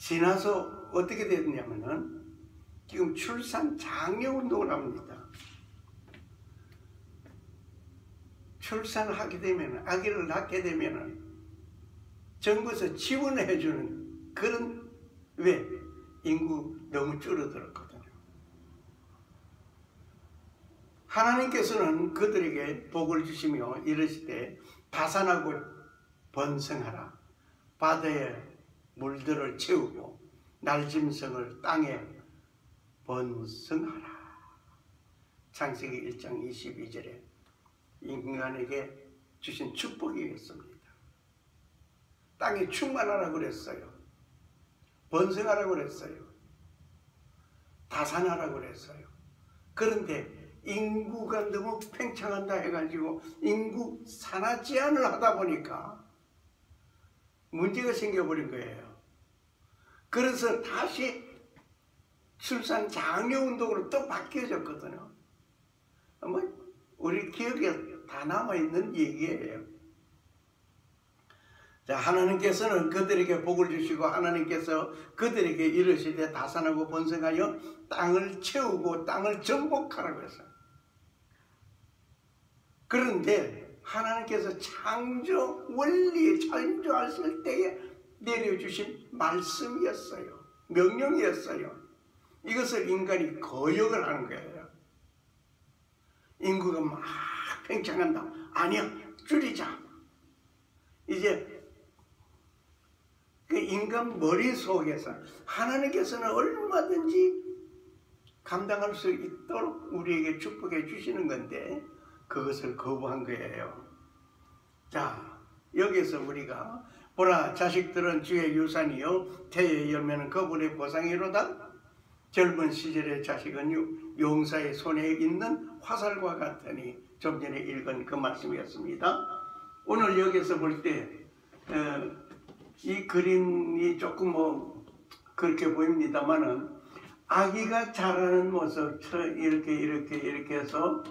지나서 어떻게 됐냐면은 지금 출산 장려 운동을 합니다. 출산하게 되면, 아기를 낳게 되면은 정부에서 지원해 주는 그런, 왜? 인구 너무 줄어들었거든요. 하나님께서는 그들에게 복을 주시며 이르시되 다산하고 번성하라. 바다에 물들을 채우고 날짐승을 땅에 번성하라. 창세기 1장 22절에 인간에게 주신 축복이었습니다. 땅에 충만하라고 그랬어요. 번성하라고 그랬어요. 다산하라고 그랬어요. 그런데 인구가 너무 팽창한다 해가지고 인구 산화 제한을 하다 보니까 문제가 생겨버린 거예요. 그래서 다시 출산 장려 운동으로 또 바뀌어졌거든요. 아마 우리 기억에 다 남아있는 얘기예요. 자, 하나님께서는 그들에게 복을 주시고 하나님께서 그들에게 이르시되 다산하고 번성하여 땅을 채우고 땅을 정복하라고 했어요. 그런데 하나님께서 창조 원리에 창조하실 때에 내려주신 말씀이었어요. 명령이었어요. 이것을 인간이 거역을 하는 거예요. 인구가 막 팽창한다. 아니야, 줄이자. 이제 그 인간 머릿속에서 하나님께서는 얼마든지 감당할 수 있도록 우리에게 축복해 주시는 건데 그것을 거부한 거예요. 자, 여기서 우리가 보라, 자식들은 주의 유산이요 태의 열매는 그분의 보상이로다. 젊은 시절의 자식은 용사의 손에 있는 화살과 같으니 좀 전에 읽은 그 말씀이었습니다. 오늘 여기서 볼 때 이 그림이 조금 그렇게 보입니다만은 아기가 자라는 모습 이렇게 해서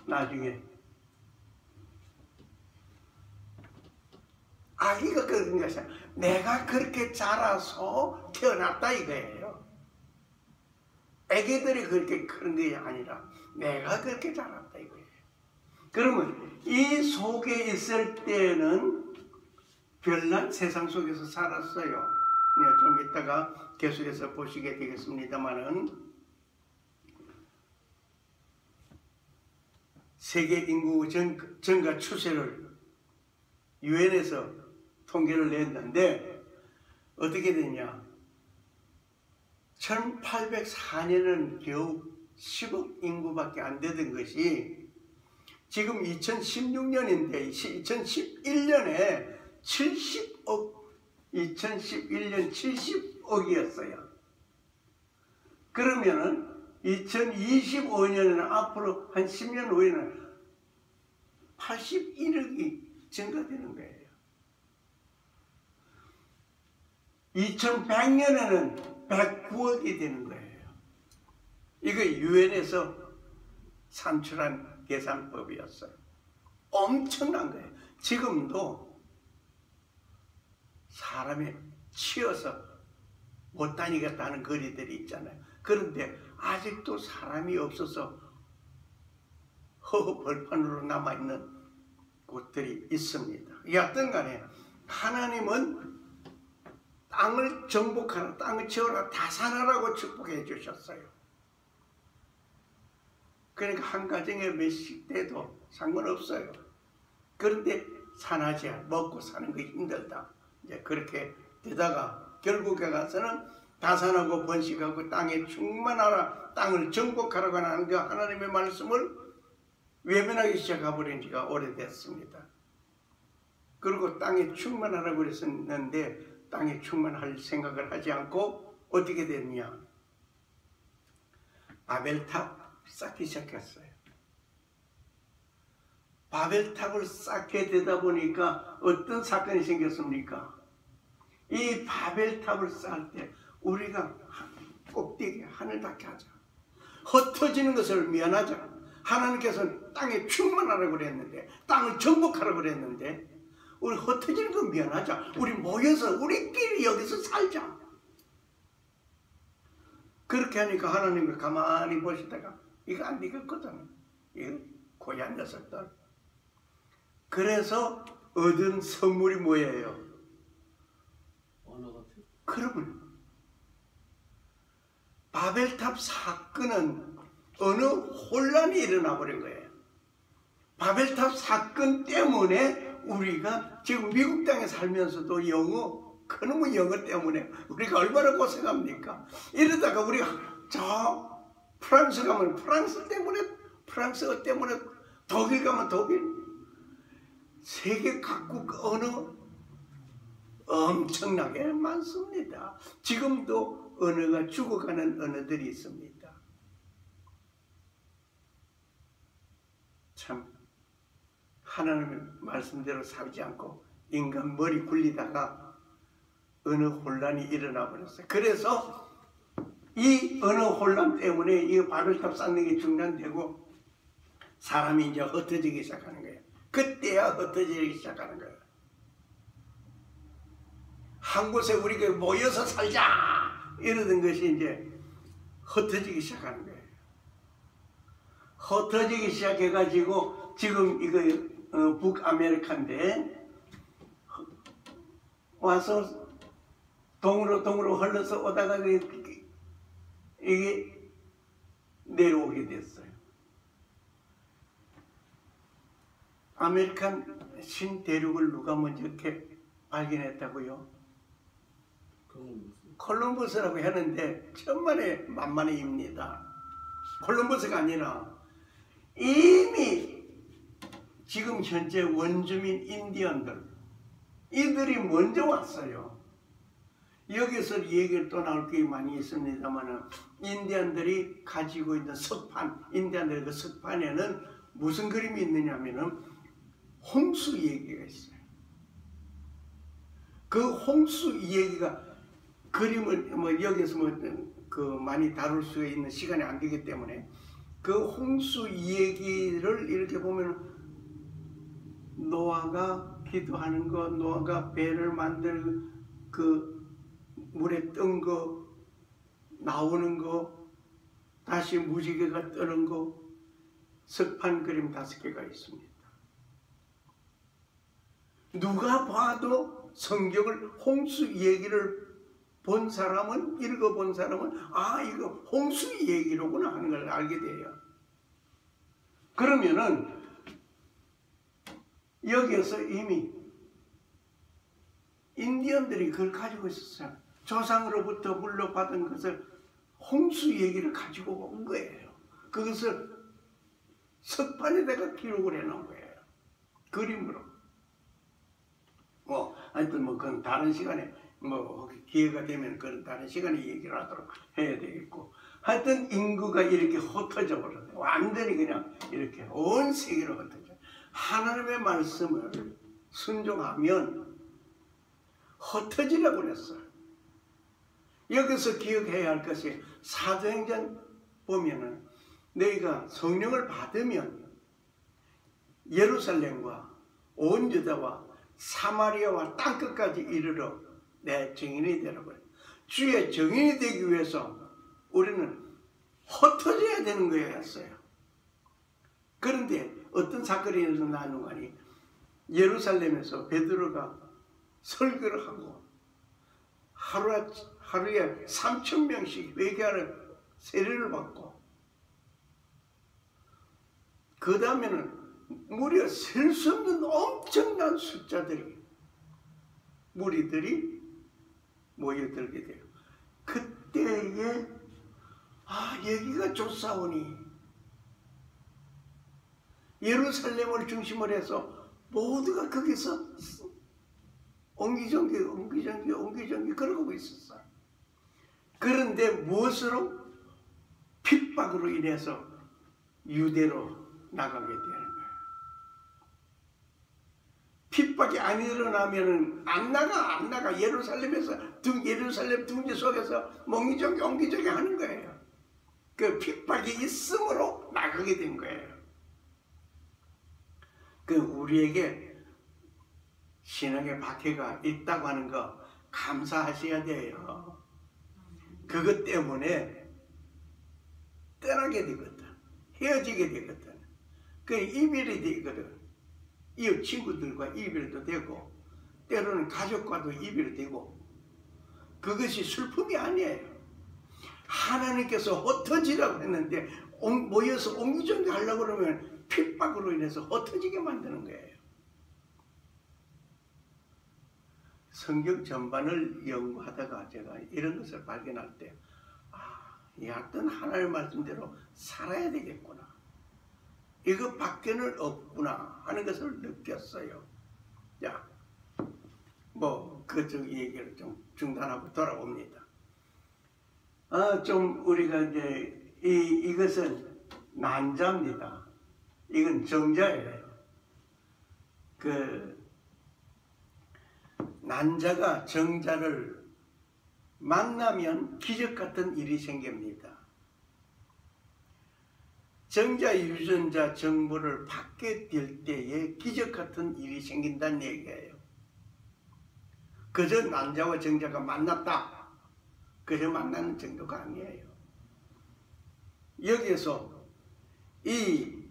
나중에 아기가 그런 것이 내가 그렇게 자라서 태어났다 이거예요. 아기들이 그렇게 그런 게 아니라 내가 그렇게 자랐다 이거예요. 그러면 이 속에 있을 때는 별난 세상 속에서 살았어요. 좀 이따가 계속해서 보시게 되겠습니다만은 세계 인구 증가 추세를 유엔에서 통계를 냈는데 어떻게 되냐? 1804년은 겨우 10억 인구밖에 안 되던 것이 지금 2016년인데 2011년에 70억, 2011년 70억이었어요. 그러면은 2025년에는 앞으로 한 10년 후에는 81억이 증가되는 거예요. 2100년에는 109억이 되는 거예요. 이거 유엔에서 산출한 계산법이었어요. 엄청난 거예요. 지금도 사람이 치여서 못 다니겠다는 거리들이 있잖아요. 그런데 아직도 사람이 없어서 허허벌판으로 남아있는 곳들이 있습니다. 여하튼 간에 하나님은 땅을 정복하라, 땅을 채워라, 다산하라고 축복해 주셨어요. 그러니까 한 가정에 몇십 대도 상관없어요. 그런데 산하지 먹고 사는 게 힘들다. 이제 그렇게 되다가 결국에 가서는 다산하고 번식하고 땅에 충만하라, 땅을 정복하라고 하는 그 하나님의 말씀을 외면하기 시작해버린 지가 오래됐습니다. 그리고 땅에 충만하라고 그랬었는데 땅에 충만할 생각을 하지 않고 어떻게 됐냐? 바벨탑 쌓기 시작했어요. 바벨탑을 쌓게 되다 보니까 어떤 사건이 생겼습니까? 이 바벨탑을 쌓을 때 우리가 꼭대기 하늘 닿게 하자. 흩어지는 것을 면하자. 하나님께서는 땅에 충만하라고 그랬는데, 땅을 정복하라고 그랬는데, 우리 흩어지는 거 면하자. 우리 모여서 우리끼리 여기서 살자. 그렇게 하니까 하나님이 가만히 보시다가 이거 안 되겠거든. 이거 고얀 녀석들. 그래서 얻은 선물이 뭐예요? 그러면 바벨탑 사건은 어느 혼란이 일어나 버린 거예요. 바벨탑 사건 때문에 우리가 지금 미국 땅에 살면서도 영어, 그놈의 영어 때문에 우리가 얼마나 고생합니까? 이러다가 우리가 저 프랑스 가면 프랑스 때문에, 프랑스어 때문에, 독일 가면 독일, 세계 각국 언어 엄청나게 많습니다. 지금도 언어가 죽어가는 언어들이 있습니다. 참 하나님의 말씀대로 살지 않고 인간 머리 굴리다가 언어 혼란이 일어나 버렸어요. 그래서 이 언어 혼란 때문에 이 바벨탑 쌓는 게 중단되고 사람이 이제 흩어지기 시작하는 거예요. 그때야 흩어지기 시작하는 거예요. 한 곳에 우리가 모여서 살자 이러던 것이 이제 흩어지기 시작하는 거예요. 흩어지기 시작해가지고 지금 이거 북아메리카인데 와서 동으로 흘러서 오다가 이게 내려오게 됐어요. 아메리칸 신대륙을 누가 먼저 이렇게 발견했다고요? 콜럼버스라고 하는데 천만에 만만해입니다. 콜럼버스가 아니라 이미 지금 현재 원주민 인디언들 이들이 먼저 왔어요. 여기서 얘기를 또 나올 게 많이 있습니다만 인디언들이 가지고 있는 석판, 인디언들의 그 석판에는 무슨 그림이 있느냐면은 홍수 얘기가 있어요. 그 홍수 얘기가 그림을 뭐 여기서 그 많이 다룰 수 있는 시간이 안 되기 때문에 그 홍수 얘기를 이렇게 보면 노아가 기도하는 거, 노아가 배를 만들 그 물에 뜬 거, 나오는 거, 다시 무지개가 뜨는 거, 석판 그림 5개가 있습니다. 누가 봐도 성경을 홍수 얘기를 본 사람은, 읽어본 사람은 아 이거 홍수 얘기로구나 하는 걸 알게 돼요. 그러면은 여기에서 이미 인디언들이 그걸 가지고 있었어요. 조상으로부터 물려받은 것을 홍수 얘기를 가지고 온 거예요. 그것을 석판에다가 기록을 해놓은 거예요. 그림으로. 하여튼 그건 다른 시간에 기회가 되면 그런 다른 시간에 얘기를 하도록 해야 되겠고, 하여튼 인구가 이렇게 흩어져 버렸어요. 완전히 그냥 이렇게 온 세계로 흩어져. 하나님의 말씀을 순종하면 흩어지라고 그랬어요. 여기서 기억해야 할 것이 사도행전 보면은 너희가 성령을 받으면 예루살렘과 온 유다와 사마리아와 땅끝까지 이르러 내 증인이 되라고요. 주의 증인이 되기 위해서 우리는 흩어져야 되는 거였어요. 그런데 어떤 사건이 일어나는 거니 예루살렘에서 베드로가 설교를 하고 하루에 3,000명씩 회개하는 세례를 받고 그 다음에는 무려 셀 수 없는 엄청난 숫자들이 무리들이 모여들게 돼요. 그때에 여기가 좋사오니 예루살렘을 중심으로 해서 모두가 거기서 옹기종기 그러고 있었어요. 그런데 무엇으로? 핍박으로 인해서 유대로 나가게 되는 거예요. 핍박이 안 일어나면은 안 나가. 예루살렘에서 예루살렘 둥지 속에서 옹기종기 하는 거예요. 그 핍박이 있으므로 나가게 된 거예요. 그 우리에게 신앙의 박해가 있다고 하는 거 감사하셔야 돼요. 그것 때문에 떠나게 되거든. 헤어지게 되거든. 그 이별이 되거든. 이웃 친구들과 이별도 되고 때로는 가족과도 이별이 되고 그것이 슬픔이 아니에요. 하나님께서 흩어지라고 했는데 모여서 옹기종기 하려고 그러면 핍박으로 인해서 흩어지게 만드는 거예요. 성경 전반을 연구하다가 제가 이런 것을 발견할 때 이 어떤 하나님의 말씀대로 살아야 되겠구나. 이거 밖에는 없구나 하는 것을 느꼈어요. 자, 뭐 그쪽 얘기를 좀 중단하고 돌아옵니다. 좀 우리가 이제 이것은 난자입니다. 이건 정자예요. 그 난자가 정자를 만나면 기적 같은 일이 생깁니다. 정자, 유전자 정보를 받게 될 때에 기적 같은 일이 생긴다는 얘기예요. 그저 난자와 정자가 만났다. 그저 만나는 정도가 아니에요. 여기에서 이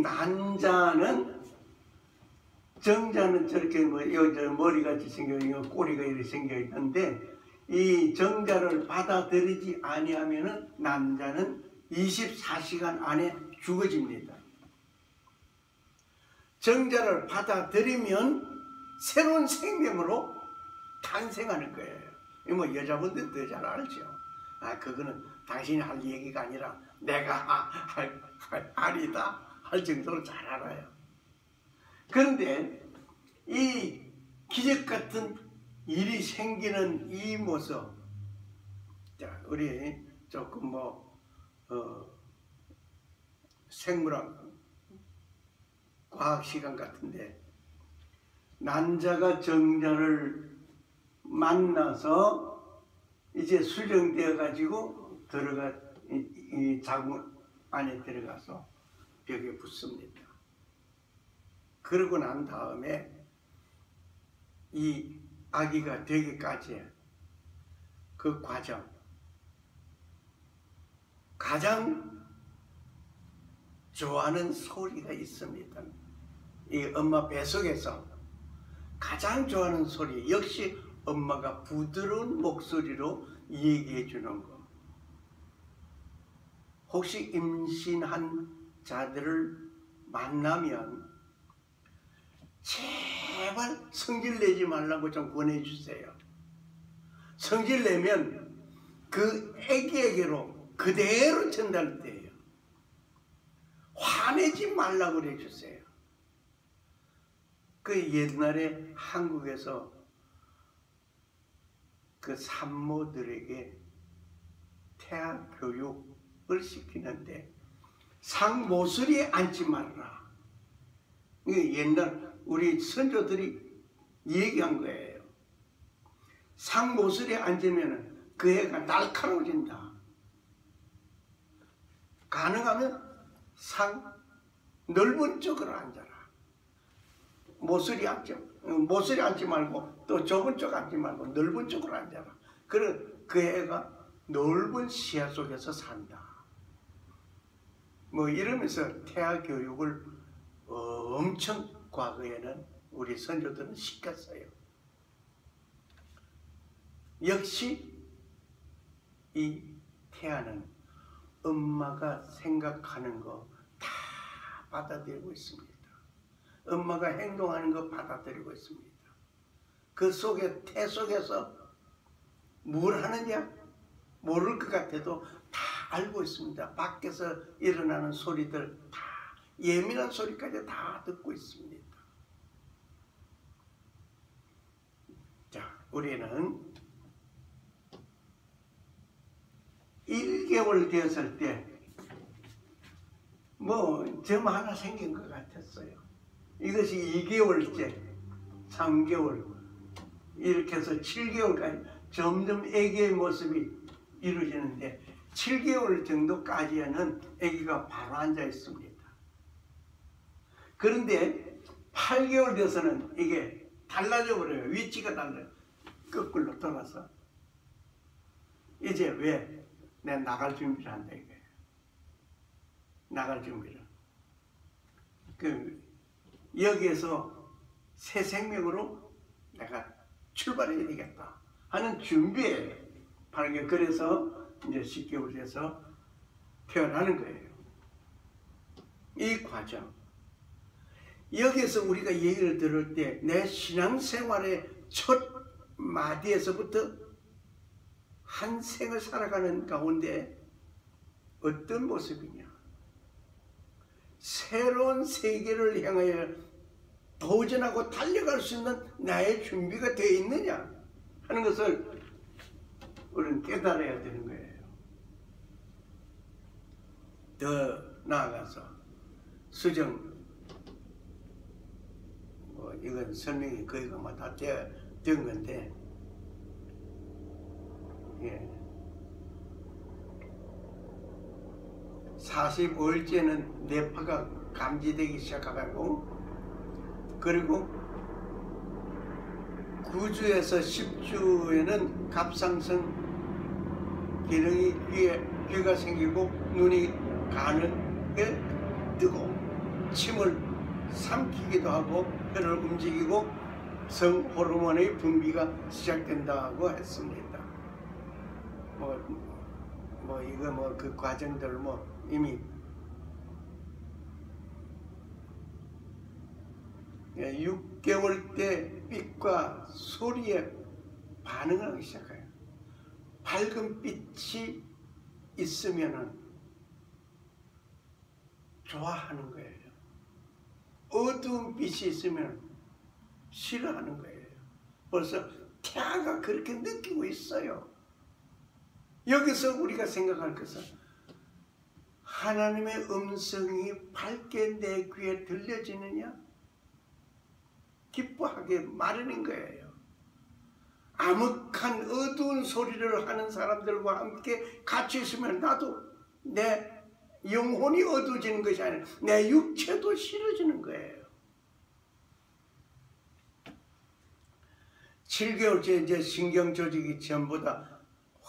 난자는 정자는 저렇게 머리같이 생겨 꼬리가 이렇게 생겨 있는데 이 정자를 받아들이지 아니하면은 난자는 24시간 안에 죽어집니다. 정자를 받아들이면 새로운 생명으로 탄생하는 거예요. 뭐 여자분들도 더 잘 알죠. 그거는 당신이 할 얘기가 아니라 내가 할 아니다 할 정도로 잘 알아요. 그런데 이 기적 같은 일이 생기는 이 모습, 자, 우리 조금 생물학 과학 시간 같은데 난자가 정자를 만나서 이제 수정되어 가지고 이 자궁 안에 들어가서 벽에 붙습니다. 그러고 난 다음에 이 아기가 되기까지 그 과정, 가장 좋아하는 소리가 있습니다. 이 엄마 뱃속에서 가장 좋아하는 소리, 역시 엄마가 부드러운 목소리로 얘기해 주는 거. 혹시 임신한 자들을 만나면 제발 성질 내지 말라고 좀 권해주세요. 성질 내면 그 애기에게로 그대로 전달돼요. 화내지 말라고 해주세요. 그 옛날에 한국에서 그 산모들에게 태아 교육을 시키는데 상모서리에 앉지 말라. 이게 옛날 우리 선조들이 얘기한 거예요. 상모서리에 앉으면 그 애가 날카로워진다. 가능하면 넓은 쪽으로 앉아라. 모서리 앉지 말고 또 좁은 쪽 앉지 말고 넓은 쪽으로 앉아라. 그럼 그 애가 넓은 시야 속에서 산다. 뭐 이러면서 태아 교육을 엄청 과거에는 우리 선조들은 시켰어요. 역시 이 태아는 엄마가 생각하는 거 다 받아들이고 있습니다. 엄마가 행동하는 거 받아들이고 있습니다. 그 속에 태 속에서 뭘 하느냐 모를 것 같아도 다 알고 있습니다. 밖에서 일어나는 소리들 다 예민한 소리까지 다 듣고 있습니다. 자, 우리는 1개월 되었을 때 점 하나 생긴 것 같았어요. 이것이 2개월째, 3개월 이렇게 해서 7개월까지 점점 아기의 모습이 이루어지는데 7개월 정도까지는 아기가 바로 앉아 있습니다. 그런데 8개월 돼서는 이게 달라져 버려요. 위치가 달라요. 거꾸로 돌아서. 이제 왜? 내가 나갈 준비를 한다 이거예요. 나갈 준비를. 여기에서 새 생명으로 내가 출발해야 되겠다 하는 준비예요. 8개월. 그래서 이제 10개월 돼서 태어나는 거예요. 이 과정. 여기에서 우리가 얘기를 들을 때 내 신앙생활의 첫 마디에서부터 한 생을 살아가는 가운데 어떤 모습이냐, 새로운 세계를 향하여 도전하고 달려갈 수 있는 나의 준비가 되어 있느냐 하는 것을 우리는 깨달아야 되는 거예요. 더 나아가서 수정, 이건 설명이 거의 다 된 건데, 예. 45일째는 뇌파가 감지되기 시작하고, 그리고 9주에서 10주에는 갑상선 기능이 귀가 생기고 눈이 가는 게 뜨고 침을 삼키기도 하고 혀를 움직이고 성호르몬의 분비가 시작된다고 했습니다. 이거 그 과정들 이미 6개월 때 빛과 소리에 반응하기 시작해요. 밝은 빛이 있으면은 좋아하는 거예요. 어두운 빛이 있으면 싫어하는 거예요. 벌써 태아가 그렇게 느끼고 있어요. 여기서 우리가 생각할 것은 하나님의 음성이 밝게 내 귀에 들려지느냐? 기뻐하게 마련인 거예요. 암흑한 어두운 소리를 하는 사람들과 함께 같이 있으면 나도 내 영혼이 어두워지는 것이 아니라 내 육체도 싫어지는 거예요. 7개월째 이제 신경 조직이 전보다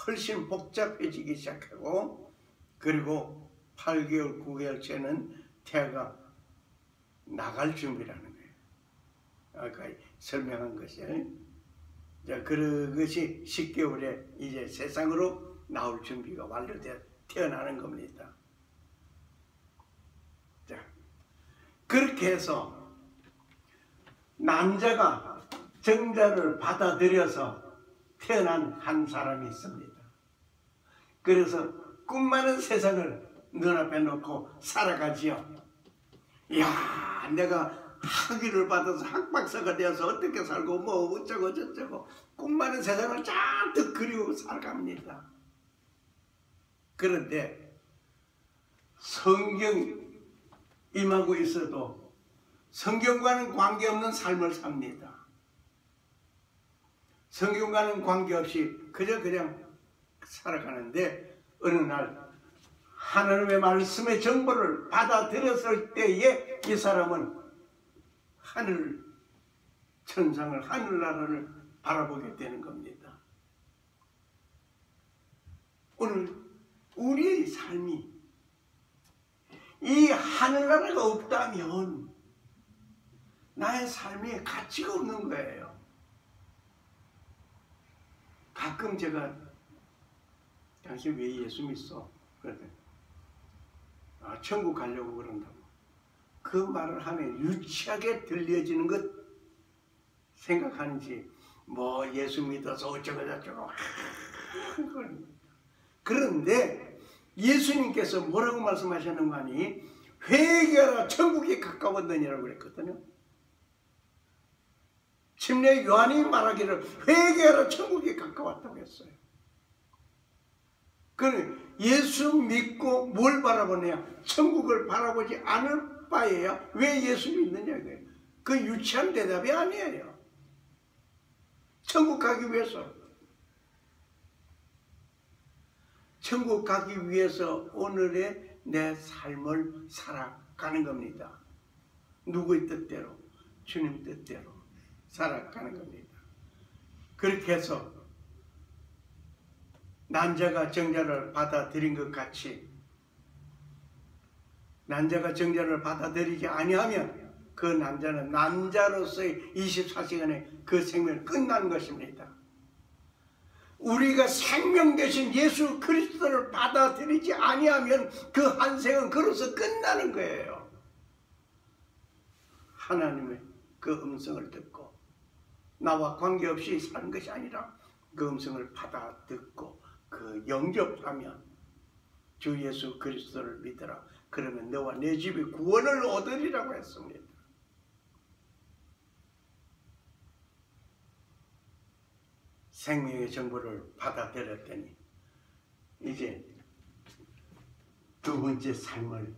훨씬 복잡해지기 시작하고, 그리고 8개월, 9개월째는 태아가 나갈 준비라는 거예요. 아까 설명한 것이. 자, 그것이 10개월에 이제 세상으로 나올 준비가 완료되어 태어나는 겁니다. 자, 그렇게 해서 남자가 정자를 받아들여서 태어난 한 사람이 있습니다. 그래서 꿈 많은 세상을 눈앞에 놓고 살아가지요. 이야, 내가 학위를 받아서 학박사가 되어서 어떻게 살고 어쩌고 저쩌고 꿈 많은 세상을 잔뜩 그리고 살아갑니다. 그런데 성경 임하고 있어도 성경과는 관계없는 삶을 삽니다. 성경과는 관계없이 그냥 살아가는데, 어느 날 하나님의 말씀의 정보를 받아들였을 때에 이 사람은 하늘 천상을, 하늘나라를 바라보게 되는 겁니다. 오늘 우리의 삶이 이 하늘나라가 없다면 나의 삶에 가치가 없는 거예요. 가끔 제가 당신 왜 예수 믿어? 그랬더니 천국 가려고 그런다고. 그 말을 하면 유치하게 들려지는 것 생각하는지 예수 믿어서 어쩌고 저쩌고. 그런데 예수님께서 뭐라고 말씀하셨는가 하니 회개하라 천국이 가까웠느니라고 그랬거든요. 침례 요한이 말하기를 회개하라 천국이 가까웠다고 했어요. 그러니 예수 믿고 뭘 바라보느냐? 천국을 바라보지 않을 바에야 왜 예수 믿느냐 이거예요. 그 유치한 대답이 아니에요. 천국 가기 위해서. 천국 가기 위해서 오늘의 내 삶을 살아가는 겁니다. 누구의 뜻대로? 주님 뜻대로 살아가는 겁니다. 그렇게 해서 난자가 정자를 받아들인 것 같이 난자가 정자를 받아들이지 아니하면 그 난자는 난자로서의 24시간의 그 생명이 끝난 것입니다. 우리가 생명 되신 예수 그리스도를 받아들이지 아니하면 그 한 생은 그로서 끝나는 거예요. 하나님의 그 음성을 듣고 나와 관계없이 사는 것이 아니라 그 음성을 받아 듣고 그 영접하면 주 예수 그리스도를 믿으라. 그러면 너와 내 집이 구원을 얻으리라고 했습니다. 생명의 정보를 받아들였더니 이제 두 번째 삶을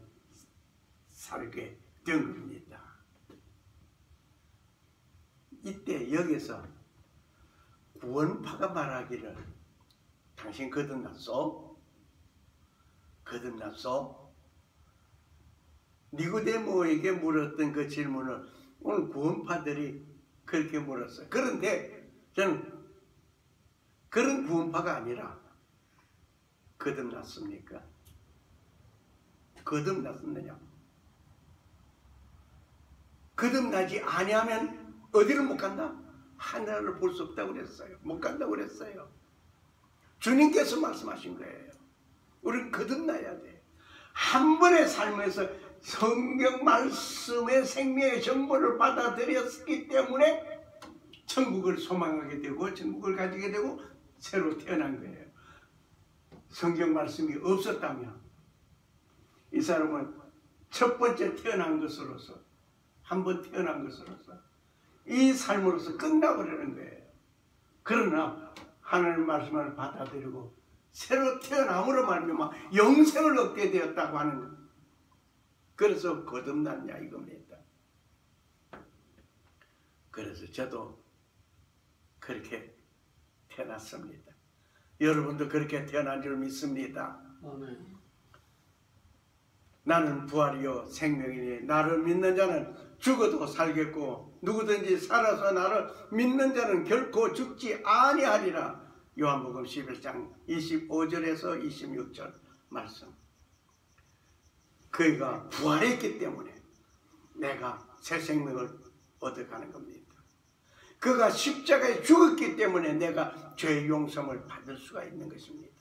살게 된 겁니다. 이때 여기서 구원파가 말하기를 당신 거듭났소? 거듭났소? 니고데모에게 물었던 그 질문을 오늘 구원파들이 그렇게 물었어요. 그런데 저는 그런 구원파가 아니라 거듭났습니까? 거듭났느냐? 거듭나지 아니하면 어디를 못 간다? 하늘을 볼 수 없다고 그랬어요. 못 간다고 그랬어요. 주님께서 말씀하신 거예요. 우리는 거듭나야 돼. 한 번의 삶에서 성경 말씀의 생명의 정보를 받아들였기 때문에 천국을 소망하게 되고 천국을 가지게 되고 새로 태어난 거예요. 성경 말씀이 없었다면 이 사람은 첫 번째 태어난 것으로서 한 번 태어난 것으로서 이 삶으로서 끝나버리는 거예요. 그러나 하나님 말씀을 받아들이고 새로 태어남으로 말미암아 영생을 얻게 되었다고 하는 거예요. 그래서 거듭났냐 이겁니다. 그래서 저도 그렇게 태어났습니다. 여러분도 그렇게 태어난 줄 믿습니다. 아멘. 나는 부활이요 생명이니 나를 믿는 자는 죽어도 살겠고 누구든지 살아서 나를 믿는 자는 결코 죽지 아니하리라. 요한복음 11장 25절에서 26절 말씀. 그가 부활했기 때문에 내가 새 생명을 얻어가는 겁니다. 그가 십자가에 죽었기 때문에 내가 죄의 용서를 받을 수가 있는 것입니다.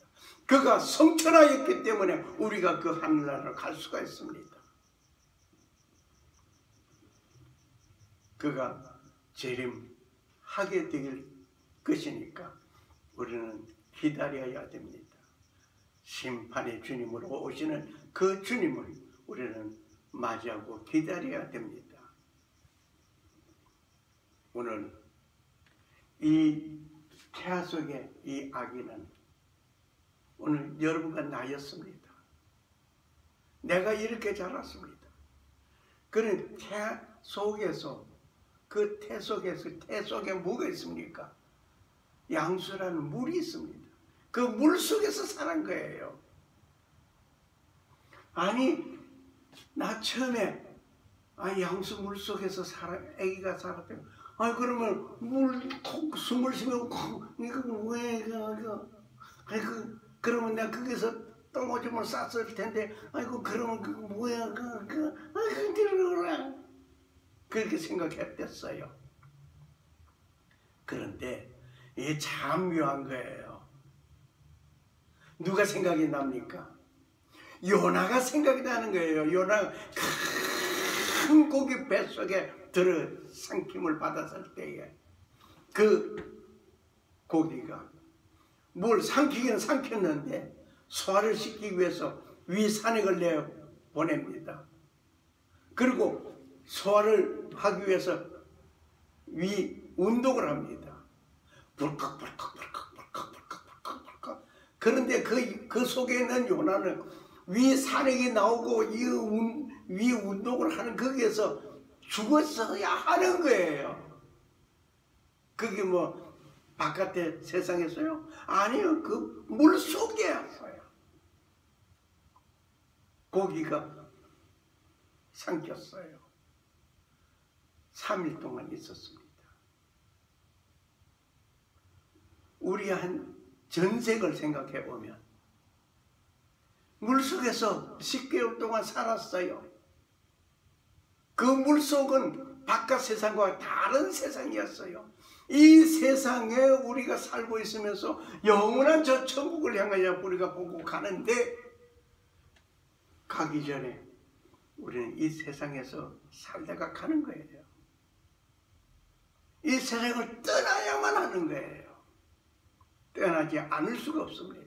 그가 성천하였기 때문에 우리가 그 하늘나라로 갈 수가 있습니다. 그가 재림하게 될 것이니까 우리는 기다려야 됩니다. 심판의 주님으로 오시는 그 주님을 우리는 맞이하고 기다려야 됩니다. 오늘 이 태아 속의 이 아기는 오늘 여러분과 나였습니다. 내가 이렇게 자랐습니다. 그런 태 속에서 그 태 속에 뭐가 있습니까? 양수라는 물이 있습니다. 그 물 속에서 사는 거예요. 아니 나 처음에 양수 물 속에서 아기가 살았대요. 그러면 숨을 쉬면 이거 왜 그러면 내가 거기서 똥오줌을 쌌을 텐데 그러면 그거 뭐야 그렇게 생각했댔어요. 그런데 이게 참 묘한 거예요. 누가 생각이 납니까? 요나가 생각이 나는 거예요. 요나가 큰 고기 뱃속에 들어 삼킴을 받았을 때에 그 고기가 뭘 삼키기는 삼켰는데 소화를 시키기 위해서 위 산액을 내보냅니다. 그리고 소화를 하기 위해서 위 운동을 합니다. 불컥불컥. 그런데 그 속에 있는 요나는 위 산액이 나오고 위 운동을 하는 거기에서 죽었어야 하는 거예요. 그게 뭐 바깥에 세상에서요? 아니요. 그 물 속에였어요. 고기가 삼켰어요. 3일 동안 있었습니다. 우리 한 전생을 생각해 보면 물속에서 10개월 동안 살았어요. 그 물속은 바깥 세상과 다른 세상이었어요. 이 세상에 우리가 살고 있으면서 영원한 저 천국을 향하여 우리가 보고 가는데, 가기 전에 우리는 이 세상에서 살다가 가는 거예요. 이 세상을 떠나야만 하는 거예요. 떠나지 않을 수가 없습니다.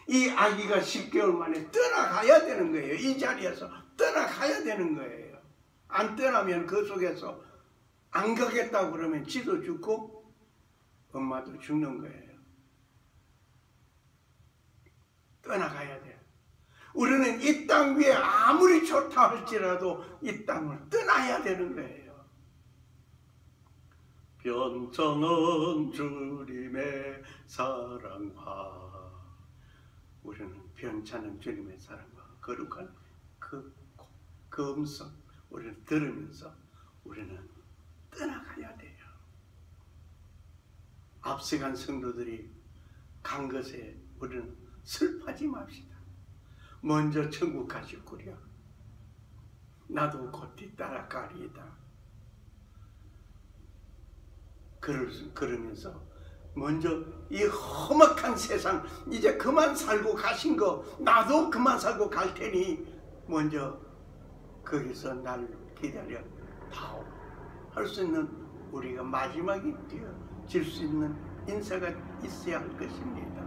이 아기가 10개월 만에 떠나가야 되는 거예요. 이 자리에서 떠나가야 되는 거예요. 안 떠나면 그 속에서 안 가겠다고 그러면 지도 죽고 엄마도 죽는 거예요. 떠나가야 돼요. 우리는 이 땅 위에 아무리 좋다 할지라도 이 땅을 떠나야 되는 거예요. 변천은 주님의 사랑과, 우리는 변찮은 주님의 사랑과 거룩한 그 음성 우리는 들으면서 우리는 떠나가야 돼요. 앞서간 성도들이 간 것에 우리는 슬퍼하지 맙시다. 먼저 천국 가시구려. 나도 곧 뒤따라 가리이다. 그러면서 먼저 이 험악한 세상 이제 그만 살고 가신 거 나도 그만 살고 갈 테니 먼저 거기서 날 기다려 다오 할 수 있는, 우리가 마지막에 뛰어질 수 있는 인사가 있어야 할 것입니다.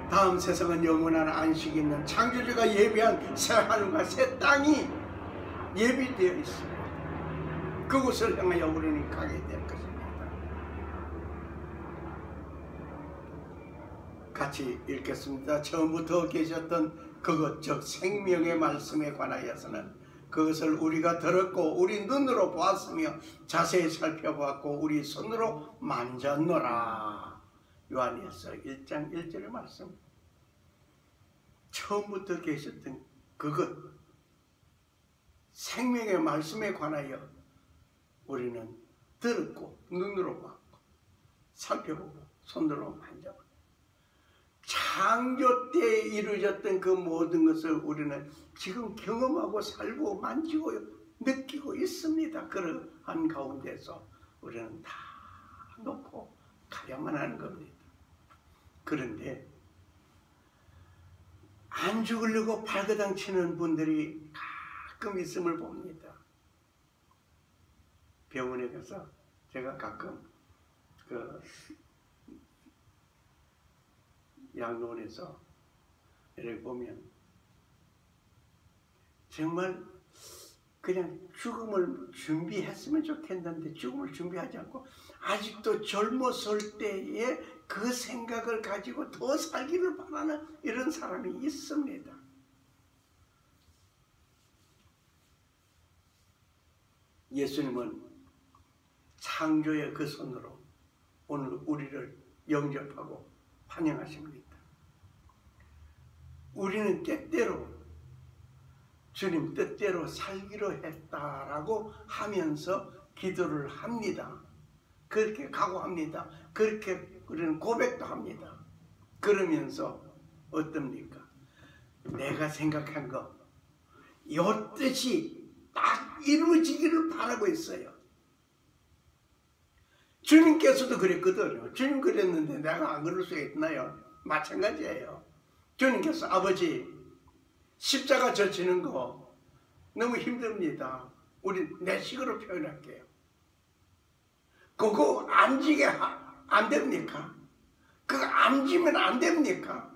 다음 세상은 영원한 안식이 있는 창조주가 예비한 새 하늘과 새 땅이 예비되어 있습니다. 그곳을 향하여 우리는 가게 될 것입니다. 같이 읽겠습니다. 처음부터 계셨던 그것, 즉 생명의 말씀에 관하여서는 그것을 우리가 들었고 우리 눈으로 보았으며 자세히 살펴보았고 우리 손으로 만졌노라. 요한일서 1장 1절의 말씀. 처음부터 계셨던 그것, 생명의 말씀에 관하여 우리는 들었고 눈으로 봤고 살펴보고 손으로 만져보고 창조 때에 이루어졌던 그 모든 것을 우리는 지금 경험하고 살고 만지고 느끼고 있습니다. 그러한 가운데서 우리는 다 놓고 가야만 하는 겁니다. 그런데 안 죽으려고 발그당 치는 분들이 가끔 있음을 봅니다. 병원에 가서 제가 가끔 그 양로원에서 이렇게 보면 정말 그냥 죽음을 준비했으면 좋겠는데 죽음을 준비하지 않고 아직도 젊었을 때에 그 생각을 가지고 더 살기를 바라는 이런 사람이 있습니다. 예수님은 창조의 그 손으로 오늘 우리를 영접하고 환영하십니다. 우리는 때때로 주님 뜻대로 살기로 했다라고 하면서 기도를 합니다. 그렇게 각오합니다. 그렇게 우리는 고백도 합니다. 그러면서 어떻습니까? 내가 생각한 거 이 뜻이 딱 이루어지기를 바라고 있어요. 주님께서도 그랬거든요. 주님 그랬는데 내가 안 그럴 수가 있나요? 마찬가지예요. 주님께서 아버지 십자가 져지는 거 너무 힘듭니다. 우리 내 식으로 표현할게요. 그거 안 지게 안 됩니까? 그거 안 지면 안 됩니까?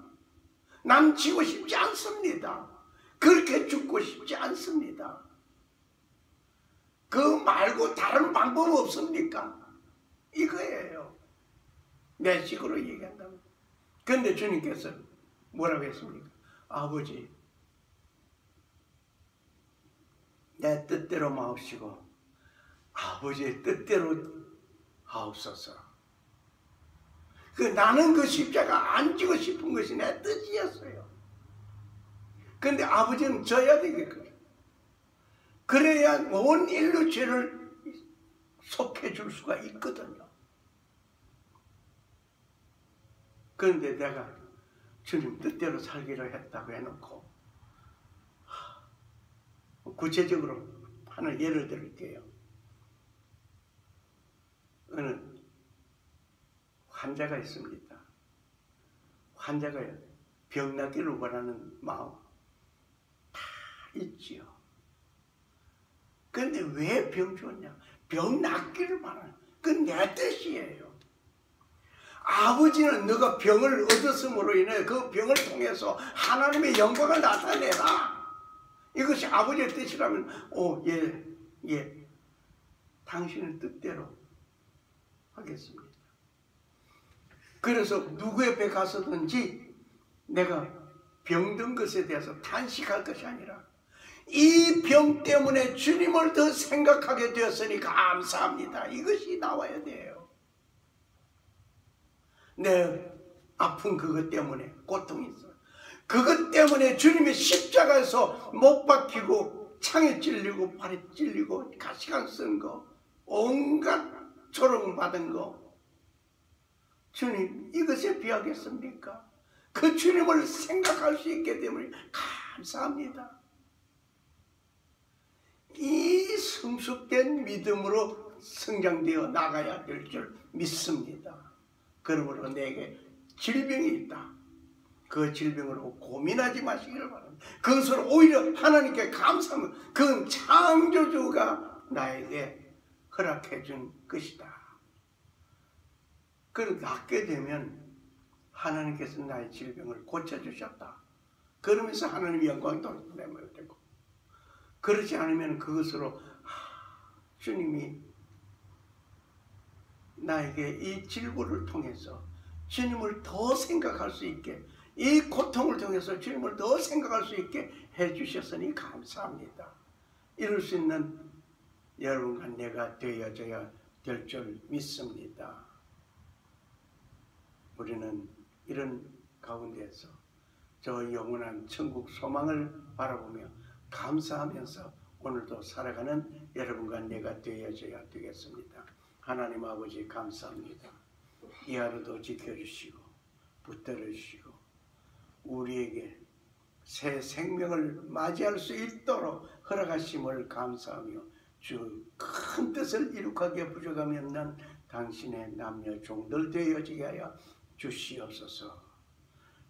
남 지고 싶지 않습니다. 그렇게 죽고 싶지 않습니다. 그 말고 다른 방법 없습니까? 이거예요. 내 식으로 얘기한다면. 그런데 주님께서 뭐라고 했습니까? 아버지 내 뜻대로 마옵시고 아버지의 뜻대로 하옵소서. 나는 그 십자가 안 지고 싶은 것이 내 뜻이었어요. 그런데 아버지는 져야 되겠거든요. 그래야 온 인류 죄를 속해줄 수가 있거든요. 그런데 내가 주님 뜻대로 살기로 했다고 해놓고, 구체적으로 하나 예를 들을게요. 어느 환자가 있습니다. 환자가 병 낫기를 원하는 마음 다 있지요. 그런데 왜 병 줬냐? 병 낫기를 바라는, 그건 내 뜻이에요. 아버지는 너가 병을 얻었음으로 인해 그 병을 통해서 하나님의 영광을 나타내라. 이것이 아버지의 뜻이라면, 예, 당신의 뜻대로 하겠습니다. 그래서 누구 옆에 가서든지 내가 병든 것에 대해서 탄식할 것이 아니라, 이 병 때문에 주님을 더 생각하게 되었으니 감사합니다. 이것이 나와야 돼요. 내 아픈 그것 때문에 고통이 있어요. 그것 때문에 주님의 십자가에서 못 박히고 창에 찔리고 발에 찔리고 가시관 쓴 거, 온갖 조롱 받은 거, 주님 이것에 비하겠습니까? 그 주님을 생각할 수 있기 때문에 감사합니다. 이 성숙된 믿음으로 성장되어 나가야 될 줄 믿습니다. 그러므로 내게 질병이 있다. 그 질병으로 고민하지 마시기를 바랍니다. 그것을 오히려 하나님께 감사하면 그건 창조주가 나에게 허락해 준 것이다. 그리고 낫게 되면 하나님께서 나의 질병을 고쳐주셨다. 그러면서 하나님의 영광을 돌려내면 되고, 그렇지 않으면 그것으로 주님이 나에게 이 질고를 통해서 주님을 더 생각할 수 있게, 이 고통을 통해서 주님을 더 생각할 수 있게 해주셨으니 감사합니다. 이럴 수 있는 여러분과 내가 되어져야 될 줄 믿습니다. 우리는 이런 가운데에서 저 영원한 천국 소망을 바라보며 감사하면서 오늘도 살아가는 여러분과 내가 되어져야 되겠습니다. 하나님 아버지 감사합니다. 이 하루도 지켜주시고 붙들어주시고 우리에게 새 생명을 맞이할 수 있도록 허락하심을 감사하며 주 큰 뜻을 이룩하기에 부족함이 없는 당신의 남녀 종들 되어지게 하여 주시옵소서.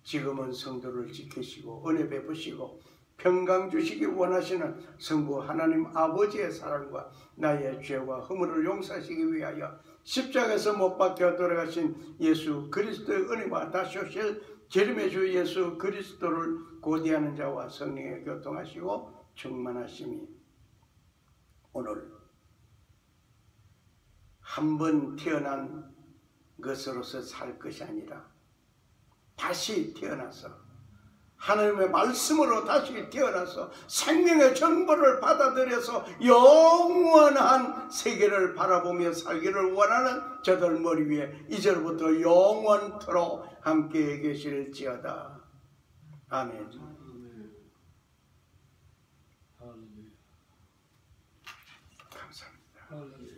지금은 성도를 지키시고 은혜 베푸시고 평강 주시기 원하시는 성부 하나님 아버지의 사랑과 나의 죄와 허물을 용서하시기 위하여 십자가에서 못 박혀 돌아가신 예수 그리스도의 은혜와 다시 오실 재림의 주 예수 그리스도를 고대하는 자와 성령의 교통하시고 충만하심이 오늘 한 번 태어난 것으로서 살 것이 아니라 다시 태어나서 하나님의 말씀으로 다시 태어나서 생명의 정보를 받아들여서 영원한 세계를 바라보며 살기를 원하는 저들 머리 위에 이제부터 영원토록 함께 계실지어다. 아멘. 감사합니다.